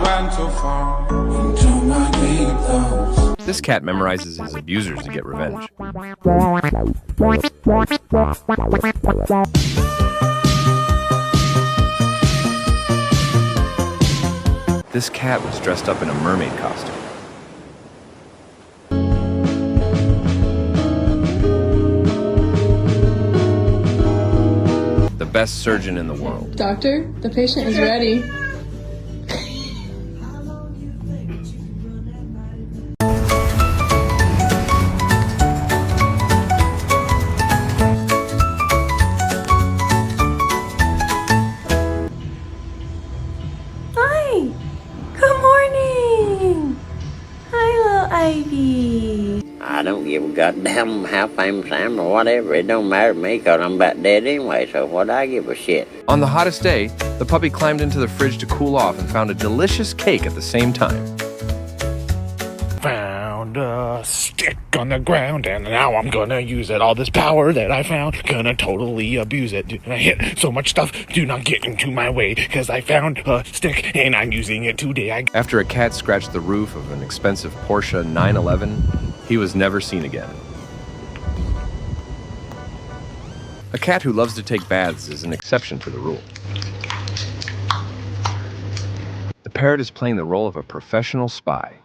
went too far into my deep thoughts. This cat memorizes his abusers to get revenge. This cat was dressed up in a mermaid costume. The best surgeon in the world. Doctor, the patient is ready. Hi! Good morning! Hi, little Ivy. I don't give a goddamn how famous I am or whatever. It don't matter to me because I'm about dead anyway, so what I give a shit. On the hottest day, the puppy climbed into the fridge to cool off and found a delicious cake at the same time. Found a stick on the ground and now I'm gonna use it. All this power that I found, gonna totally abuse it. I hit so much stuff, do not get into my way, cause I found a stick and I'm using it today. After a cat scratched the roof of an expensive Porsche 911, he was never seen again. A cat who loves to take baths is an exception to the rule. The parrot is playing the role of a professional spy.